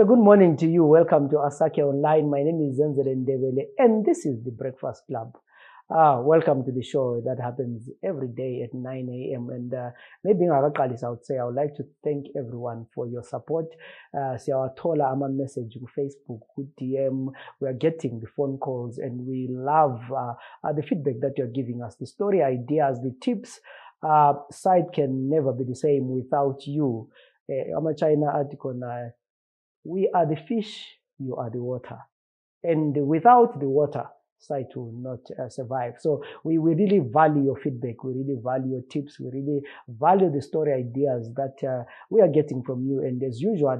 a good morning to you. Welcome to Asake Online. My name is Zenzele Ndebele, and this is the Breakfast Club. Welcome to the show that happens every day at 9 a.m. And maybe I would say I would like to thank everyone for your support. See our Tola Ama message on Facebook, DM. We are getting the phone calls, and we love the feedback that you're giving us, the story ideas, the tips. Site can never be the same without you. I'm a China article now. We are the fish, you are the water. And without the water, site will not survive. So we really value your feedback. We really value your tips. We really value the story ideas that we are getting from you. And as usual,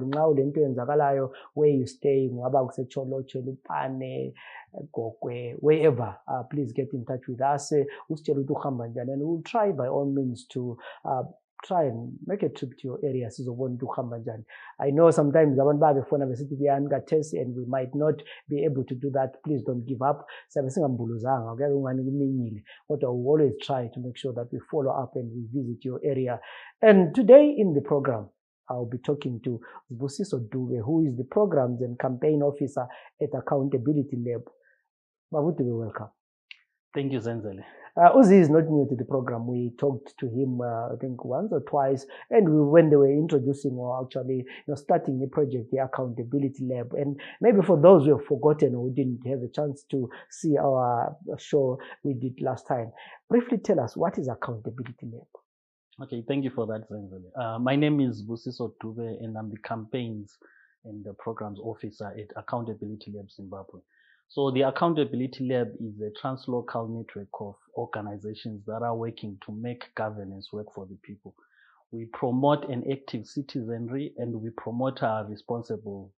where you stay, wherever, please get in touch with us. And we'll try by all means to try and make a trip to your area. I know sometimes and we might not be able to do that. Please don't give up. What I will always try to make sure that we follow up and we visit your area. And today in the program, I'll be talking to Zibusiso Dube, who is the Programs and Campaign Officer at Accountability Lab. Babuti, welcome. Thank you, Zenzele. Uzi is not new to the program. We talked to him, I think, once or twice, and when they were introducing or actually starting the project, the Accountability Lab. And maybe for those who have forgotten or who didn't have a chance to see our show we did last time, briefly tell us, what is Accountability Lab? Okay, thank you for that, Zenzele. My name is Zibusiso Dube, and I'm the Campaigns and the Programs Officer at Accountability Lab Zimbabwe. So the Accountability Lab is a translocal network of organizations that are working to make governance work for the people. We promote an active citizenry, and we promote our responsible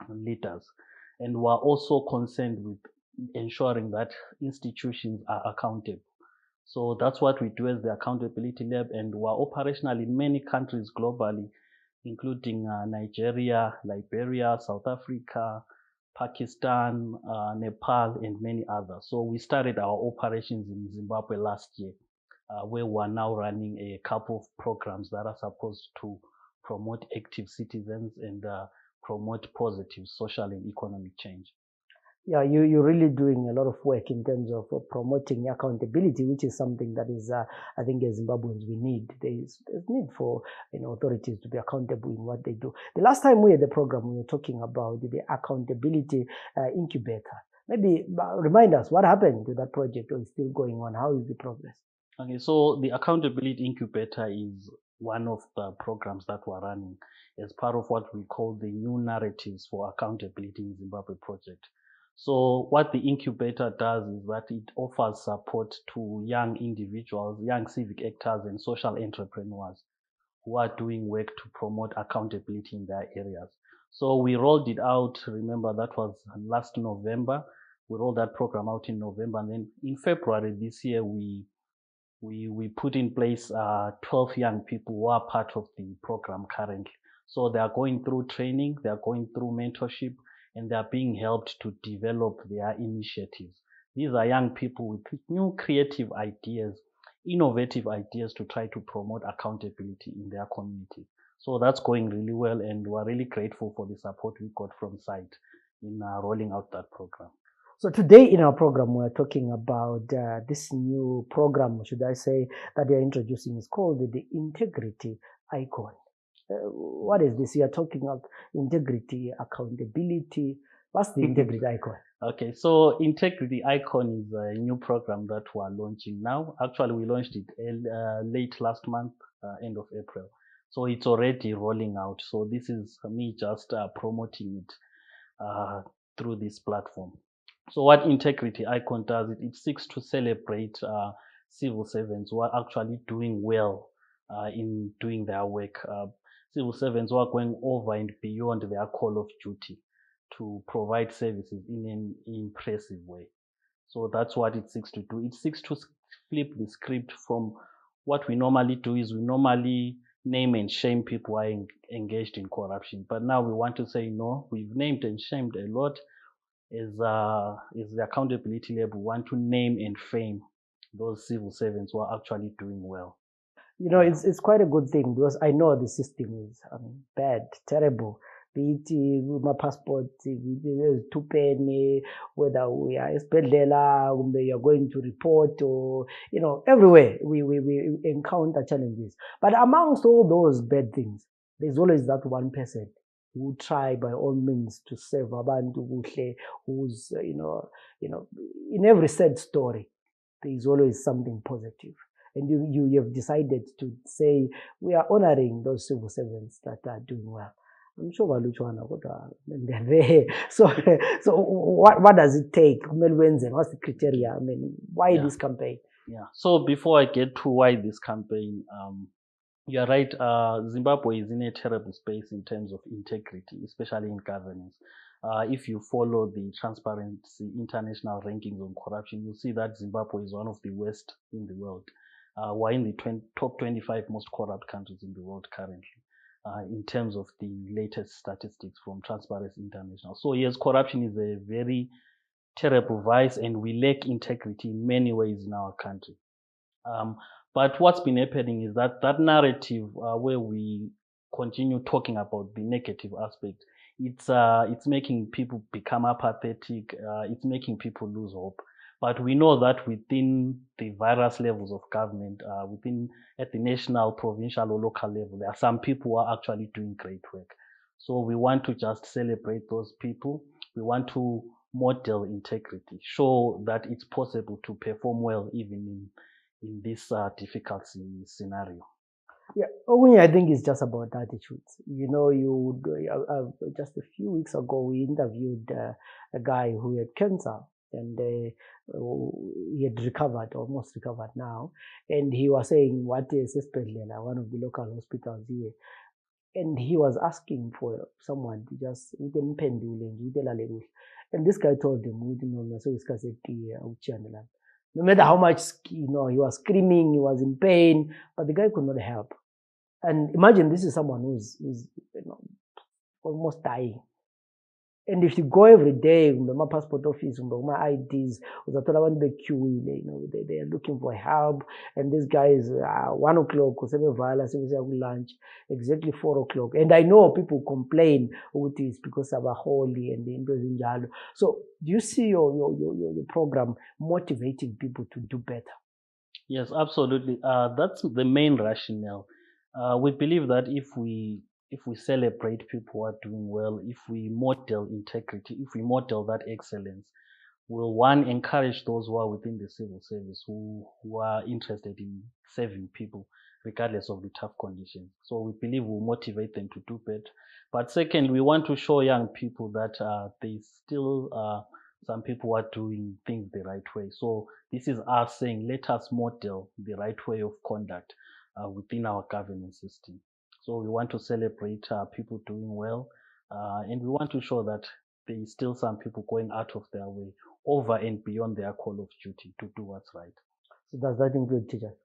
leaders. And we're also concerned with ensuring that institutions are accountable. So that's what we do as the Accountability Lab, and we're operational in many countries globally, including Nigeria, Liberia, South Africa, Pakistan, Nepal, and many others. So we started our operations in Zimbabwe last year, where we're now running a couple of programs that are supposed to promote active citizens and promote positive social and economic change. Yeah, you're really doing a lot of work in terms of promoting accountability, which is something that is, I think, as Zimbabweans we need. There's need for authorities to be accountable in what they do. The last time we had the program, we were talking about the Accountability Incubator. Maybe remind us what happened to that project, or is still going on? How is the progress? Okay, so the Accountability Incubator is one of the programs that we're running as part of what we call the New Narratives for Accountability in Zimbabwe project. So what the incubator does is that it offers support to young individuals, young civic actors, and social entrepreneurs who are doing work to promote accountability in their areas. So we rolled it out. Remember, that was last November. We rolled that program out in November, and then in February this year, we put in place 12 young people who are part of the program currently. So they are going through training, they are going through mentorship, and they are being helped to develop their initiatives. These are young people with new creative ideas, innovative ideas to try to promote accountability in their community. So that's going really well, and we're really grateful for the support we got from site in rolling out that program. So today in our program, we're talking about this new program, should I say, that you're introducing. Is called the Integrity Icon. What is this? You are talking about integrity, accountability. What's the Integrity Icon? Okay, so Integrity Icon is a new program that we're launching now. Actually, we launched it late last month, end of April. So it's already rolling out. So this is me just promoting it through this platform. So what Integrity Icon does, it seeks to celebrate civil servants who are actually doing well in doing their work. Civil servants who are going over and beyond their call of duty to provide services in an impressive way. So that's what it seeks to do. It seeks to flip the script from what we normally do is we normally name and shame people who are engaged in corruption. But now we want to say, no, we've named and shamed a lot. As the Accountability Lab, we want to name and fame those civil servants who are actually doing well. It's quite a good thing, because I know the system is bad, terrible. be it passport, 2 pen, whether we are esibhedlela, you are going to report, or everywhere we encounter challenges. But amongst all those bad things, there's always that one person who try by all means to save abantu kuhle, who's in every sad story there is always something positive. And you have decided to say we are honoring those civil servants that are doing well. I'm sure they're there. So what does it take? What's the criteria? I mean, why this campaign? Yeah. So before I get to why this campaign, you're right. Zimbabwe is in a terrible space in terms of integrity, especially in governance. If you follow the Transparency International rankings on corruption, you'll see that Zimbabwe is one of the worst in the world. We're in the top 25 most corrupt countries in the world currently, in terms of the latest statistics from Transparency International. So yes, corruption is a very terrible vice, and we lack integrity in many ways in our country. But what's been happening is that narrative where we continue talking about the negative aspect, it's making people become apathetic. It's making people lose hope. But we know that within the various levels of government, at the national, provincial, or local level, there are some people who are actually doing great work. So we want to just celebrate those people. We want to model integrity, show that it's possible to perform well even in this difficult scenario. Yeah, I think it's just about attitudes. Just a few weeks ago, we interviewed a guy who had cancer, and he had recovered, almost recovered now. And he was saying, what is esibhedlela, one of the local hospitals here. And he was asking for someone to just, and this guy told him, no matter how much, he was screaming, he was in pain, but the guy could not help. And imagine this is someone who's almost dying. And if you go every day, my passport office, my IDs, they are looking for help. And these guys, 1 o'clock, lunch, exactly 4 o'clock. And I know people complain, it is because of a holy and the. So do you see your program motivating people to do better? Yes, absolutely. That's the main rationale. We believe that if we celebrate people who are doing well, if we model integrity, if we model that excellence, will one encourage those who are within the civil service who are interested in serving people regardless of the tough conditions. So we believe we'll motivate them to do better. But second, we want to show young people that there's still some people are doing things the right way. So this is us saying, let us model the right way of conduct within our governance system. So we want to celebrate people doing well, and we want to show that there is still some people going out of their way, over and beyond their call of duty to do what's right. So does that include teachers?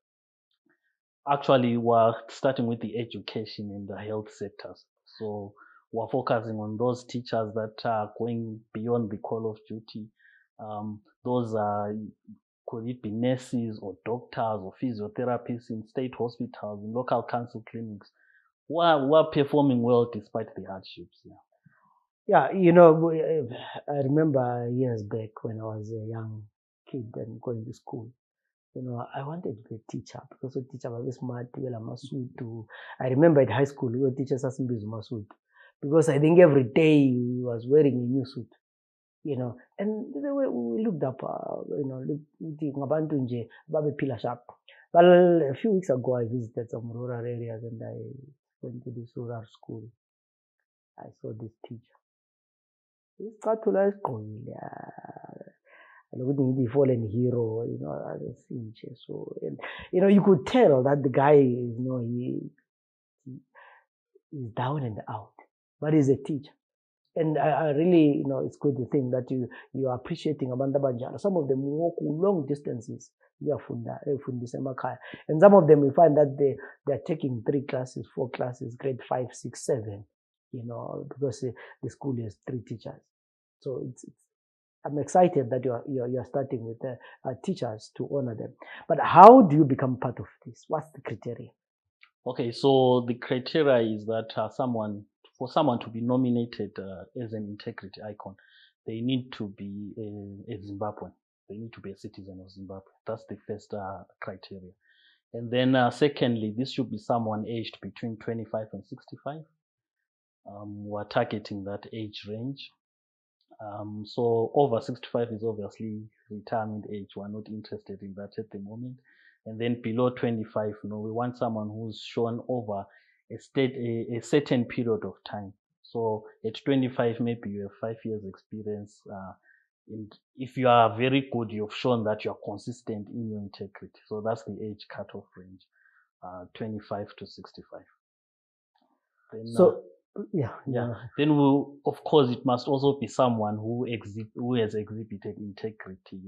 Actually, we're starting with the education and the health sectors. So we're focusing on those teachers that are going beyond the call of duty. Those are, could it be nurses or doctors or physiotherapists in state hospitals, in local council clinics, who are performing well despite the hardships. Yeah, I remember years back when I was a young kid and going to school. I wanted to be a teacher because a teacher was smart. I remember at high school, we were teachers asking suit because I think every day he was wearing a new suit. And the way we looked up, sharp. Well, a few weeks ago, I visited some rural areas and I went to this rural school. I saw this teacher. Isicathulo asigqokile lokuthi ngithi fallen hero, so, and you could tell that the guy, he is down and out, but he's a teacher. And I really, it's good to think that you are appreciating abantu abanjalo. Some of them walk long distances. And some of them we find that they're taking 3 classes, 4 classes, grade 5, 6, 7, because the school has 3 teachers. So I'm excited that you're starting with teachers to honor them. But how do you become part of this? What's the criteria? Okay, so the criteria is that someone for someone to be nominated as an integrity icon, they need to be a Zimbabwean. They need to be a citizen of Zimbabwe. That's the first criteria. And then secondly, this should be someone aged between 25 and 65. We're targeting that age range. So over 65 is obviously retirement age. We're not interested in that at the moment. And then below 25, we want someone who's shown over a certain period of time. So at 25, maybe you have 5 years experience. And if you are very good, you've shown that you are consistent in your integrity. So that's the age cutoff range, 25 to 65. Then, so yeah. Then of course, it must also be someone who has exhibited integrity.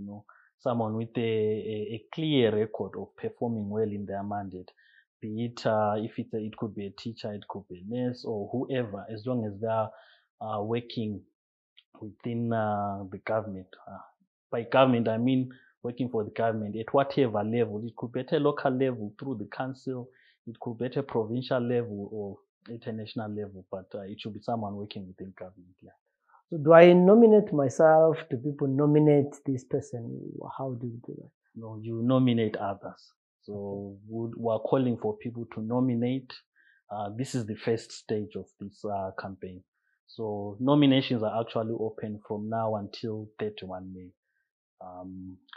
Someone with a clear record of performing well in their mandate. Be it if it could be a teacher, it could be a nurse, or whoever, as long as they are working within the government. By government, I mean working for the government at whatever level. It could be at a local level through the council. It could be at a provincial level or international level, but it should be someone working within government. Yeah. So do I nominate myself? Do people nominate this person? How do you do that? No, you nominate others. So we're calling for people to nominate. This is the first stage of this campaign. So nominations are actually open from now until 31 May.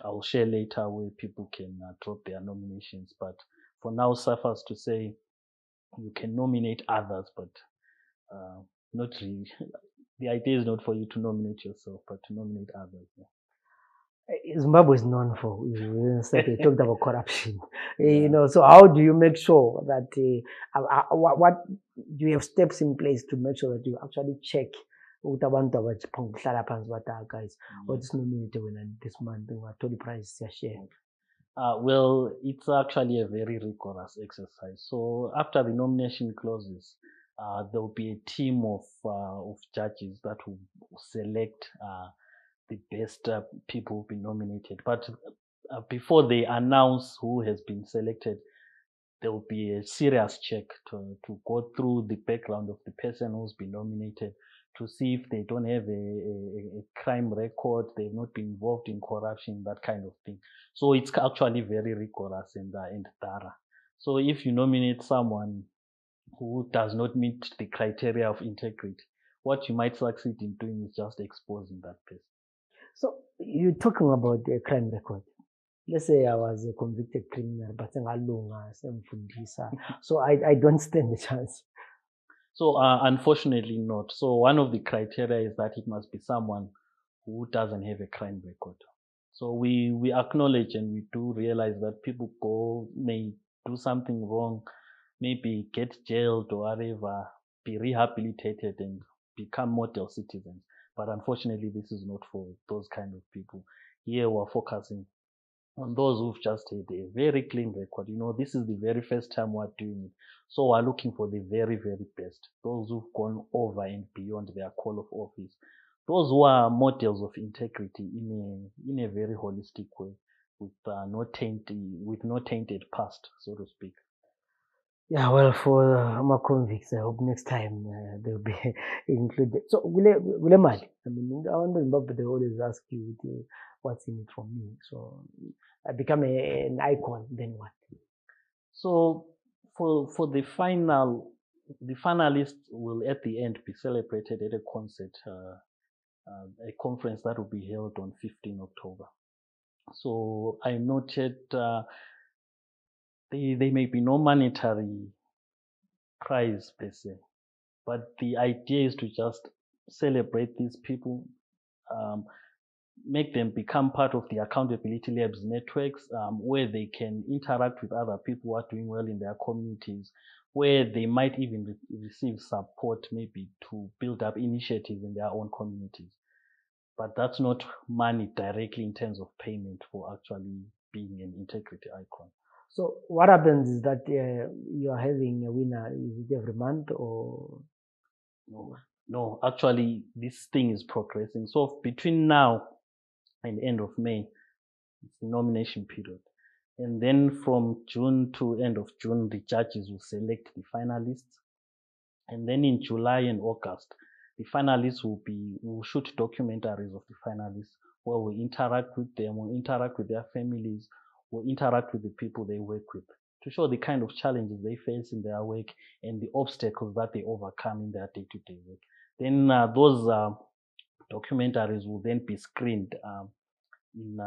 I'll share later where people can drop their nominations. But for now, suffice to say, you can nominate others, but not really. The idea is not for you to nominate yourself, but to nominate others. Yeah. Zimbabwe is known for, we talked about corruption. Yeah. So how do you make sure that, what do you have steps in place to make sure that you actually check guys, what is nominated when this month, what price share? Well, it's actually a very rigorous exercise. So after the nomination closes, there will be a team of judges that will select the best people who will be nominated. But before they announce who has been selected, there will be a serious check to go through the background of the person who's been nominated, to see if they don't have a crime record, they've not been involved in corruption, that kind of thing. So it's actually very rigorous and thorough. So if you nominate someone who does not meet the criteria of integrity, what you might succeed in doing is just exposing that person. So you're talking about a crime record. Let's say I was a convicted criminal, but so I don't stand a chance. So unfortunately not. So one of the criteria is that it must be someone who doesn't have a crime record. So we acknowledge and we do realize that people may do something wrong, maybe get jailed or whatever, be rehabilitated and become model citizens. But unfortunately, this is not for those kind of people. Here we're focusing on those who've just had a very clean record. This is the very first time we're doing it. So we're looking for the very, very best. Those who've gone over and beyond their call of office. Those who are models of integrity in a very holistic way, with no tainted past, so to speak. Yeah, well, for my convicts, I hope next time they'll be included. So, Gulemali, I mean, I wonder, but they always ask you what's in it for me. So, I become an icon, then what? So, for the finalists will at the end be celebrated at a concert, a conference that will be held on 15 October. So I noted there may be no monetary prize per se, but the idea is to just celebrate these people, make them become part of the accountability labs networks, where they can interact with other people who are doing well in their communities, where they might even receive support maybe to build up initiatives in their own communities. But that's not money directly in terms of payment for actually being an integrity icon. So what happens is that you are having a winner, is it every month or? No, actually this thing is progressing. So between now and end of May, it's the nomination period. And then from June to end of June, the judges will select the finalists. And then in July and August, the finalists will shoot documentaries of the finalists where we interact with them, we interact with their families, we interact with the people they work with to show the kind of challenges they face in their work and the obstacles that they overcome in their day-to-day work. Then those documentaries will then be screened in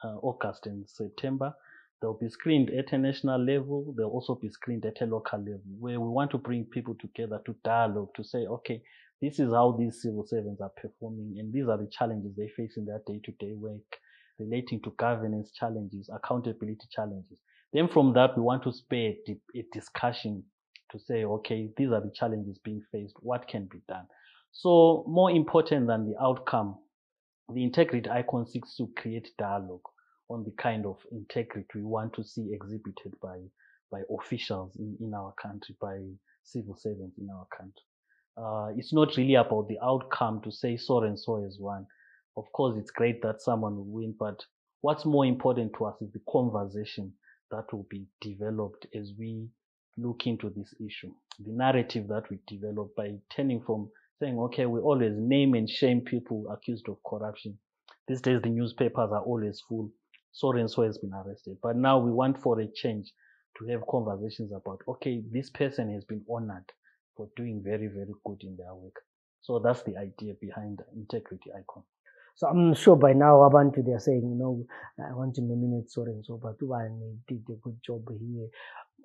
August and September. They'll be screened at a national level. They'll also be screened at a local level, where we want to bring people together to dialogue, to say, okay, this is how these civil servants are performing, and these are the challenges they face in their day-to-day work, relating to governance challenges, accountability challenges. Then from that, we want to spur a discussion to say, okay, these are the challenges being faced. What can be done? So more important than the outcome, the integrity icon seeks to create dialogue on the kind of integrity we want to see exhibited by officials in our country, by civil servants in our country. It's not really about the outcome to say so and so has won. Of course, it's great that someone will win, but what's more important to us is the conversation that will be developed as we look into this issue. The narrative that we develop by turning from saying, okay, we always name and shame people accused of corruption. These days, the newspapers are always full. So and so has been arrested. But now we want for a change to have conversations about, okay, this person has been honored for doing very, very good in their work. So that's the idea behind the integrity icon. So I'm sure by now Abantu, they're saying, I want to nominate so and so, but one did a good job here.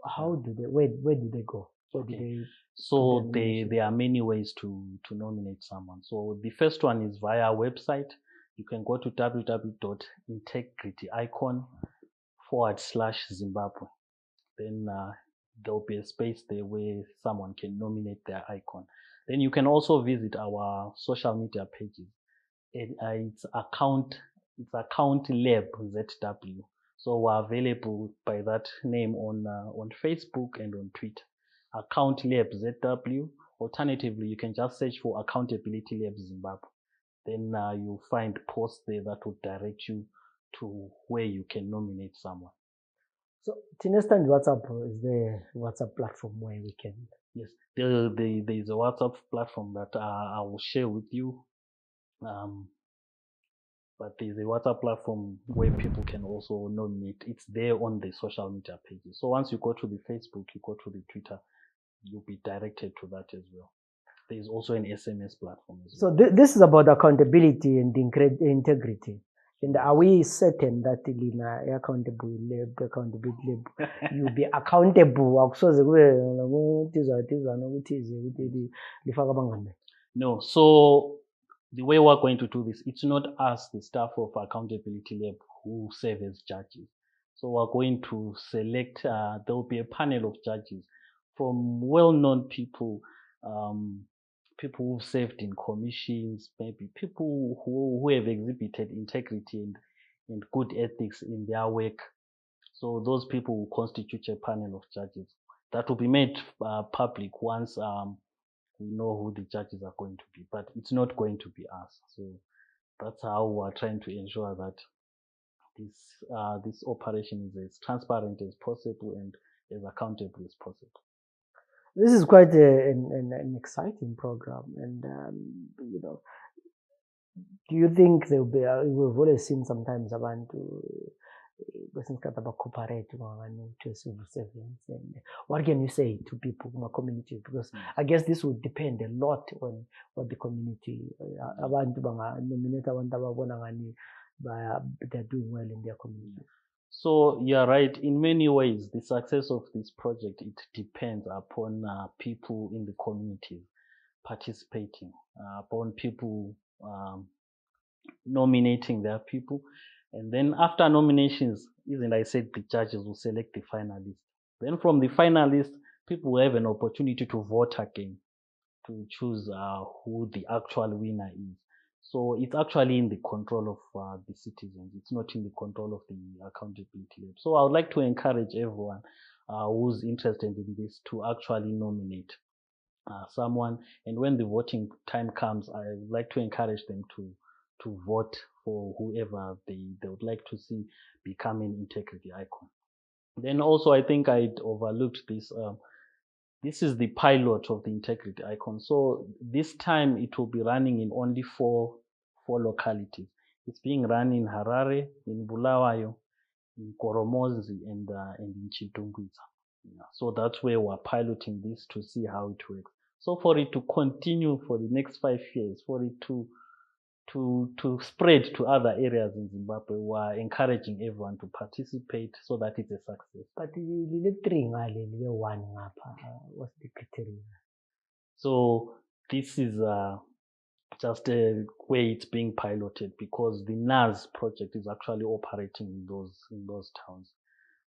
How do they, where do they go? Where do they? So there are many ways to nominate someone. So the first one is via our website. You can go to www.integrityicon.com/Zimbabwe. Then there'll be a space there where someone can nominate their icon. Then you can also visit our social media pages. It's account lab ZW. So we're available by that name on Facebook and on Twitter. Account lab ZW. Alternatively, you can just search for Accountability Lab Zimbabwe. Then you'll find posts there that will direct you to where you can nominate someone. So, to understand WhatsApp, is there a WhatsApp platform where we can? Yes, there is a WhatsApp platform that I will share with you. But there's a WhatsApp platform where people can also nominate. It's there on the social media pages. So once you go to the Facebook, you go to the Twitter, you'll be directed to that as well. There's also an SMS platform as well. So this is about accountability and integrity. And are we certain that in accountability lab, you'll be accountable? No. So the way we're going to do this, it's not us, the staff of Accountability Lab, who serve as judges. So we're going to select, there will be a panel of judges from well-known people, people who've served in commissions, maybe people who have exhibited integrity and good ethics in their work. So those people will constitute a panel of judges that will be made public once we know who the judges are going to be, but it's not going to be us. So that's how we're trying to ensure that this operation is as transparent as possible and as accountable as possible. This is quite an exciting program, and do you think there'll be? We've always seen sometimes abantu cooperate to civil servants, and what can you say to people in the community? Because I guess this would depend a lot on what the community abantu nominate abantu ababona ngani they're doing well in their community. So you're right. In many ways, the success of this project, it depends upon people in the community participating, upon people nominating their people. And then after nominations, isn't I said the judges will select the finalists. Then from the finalists, people will have an opportunity to vote again to choose who the actual winner is. So it's actually in the control of the citizens. It's not in the control of the accountability lab. So I would like to encourage everyone who's interested in this to actually nominate someone. And when the voting time comes, I would like to encourage them to vote for whoever they would like to see become an integrity icon. Then also, I think I'd overlooked this. This is the pilot of the integrity icon. So this time it will be running in only four localities. It's being run in Harare, in Bulawayo, in Koromozi, and in Chitungwiza. Yeah. So that's where we're piloting this to see how it works. So for it to continue for the next 5 years, for it to spread to other areas in Zimbabwe, we're encouraging everyone to participate so that it's a success. But the three one what's the criteria? So this is just a way it's being piloted, because the NAS project is actually operating in those towns.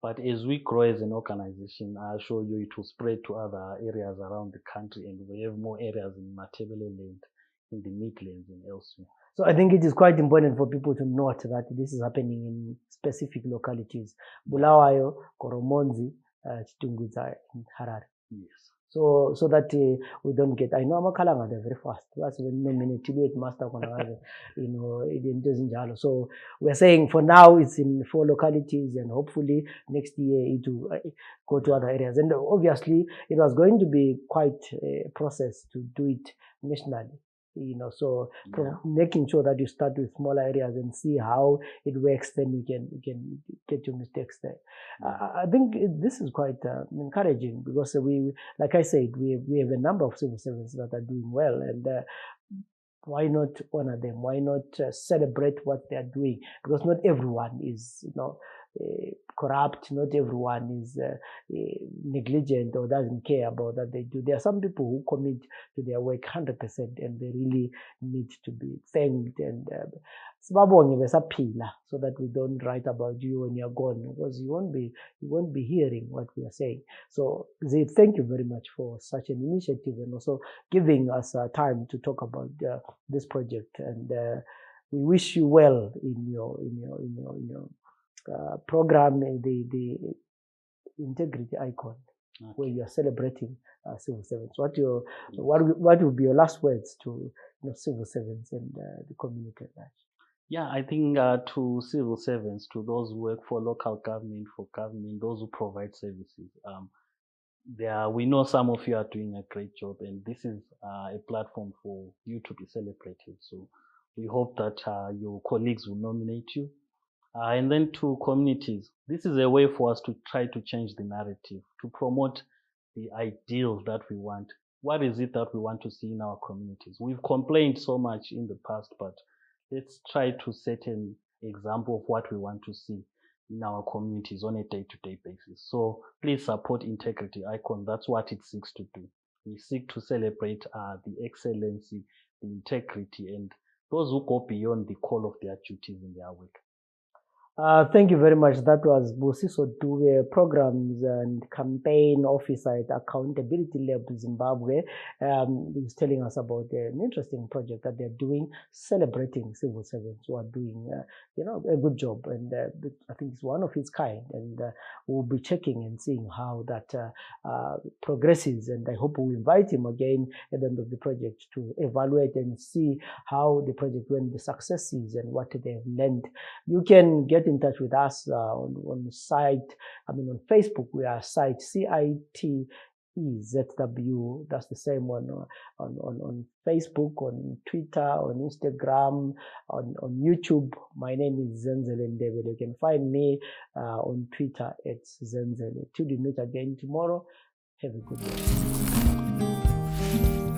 But as we grow as an organization, I assure you it will spread to other areas around the country, and we have more areas in Matebele Land, in the Midlands, and elsewhere. So I think it is quite important for people to note that this is happening in specific localities: Bulawayo, Koromonzi, Chitungwiza, and Harare. Yes. So that we don't get. I know Amakalanga they're very fast. That's when nominated master, it doesn't jalo. So we're saying for now it's in 4 localities, and hopefully next year it will go to other areas. And obviously it was going to be quite a process to do it nationally. So making sure that you start with smaller areas and see how it works, then you can get your mistakes there. I think this is quite encouraging, because we, like I said, we have a number of civil servants that are doing well, and why not honor them? Why not celebrate what they are doing? Because not everyone is, corrupt. Not everyone is negligent or doesn't care about that they do. There are some people who commit to their work 100%, and they really need to be thanked. And so that we don't write about you when you're gone, because you won't be hearing what we are saying. So thank you very much for such an initiative, and also giving us time to talk about this project. And we wish you well in your program, the integrity icon, where you are celebrating civil servants. What would be your last words to civil servants and the community at large? Yeah, I think to civil servants, to those who work for local government, for government, those who provide services, we know some of you are doing a great job, and this is a platform for you to be celebrated. So we hope that your colleagues will nominate you. And then to communities, this is a way for us to try to change the narrative, to promote the ideals that we want. What is it that we want to see in our communities? We've complained so much in the past, but let's try to set an example of what we want to see in our communities on a day-to-day basis. So please support Integrity Icon. That's what it seeks to do. We seek to celebrate the excellency, the integrity, and those who go beyond the call of their duties in their work. Thank you very much. That was Zibusiso Dube, Programs and Campaign Officer at Accountability Lab Zimbabwe. He was telling us about an interesting project that they're doing, celebrating civil servants who are doing, a good job. And I think it's one of its kind. And we'll be checking and seeing how that progresses. And I hope we invite him again at the end of the project to evaluate and see how the project went, the successes, and what they've learned. You can get in touch with us on the site. On Facebook, we are site CITEZW. That's the same one on Facebook, on Twitter, on Instagram, on YouTube. My name is Zenzele Ndebele. You can find me on Twitter at Zenzele. Till we meet again tomorrow, have a good day.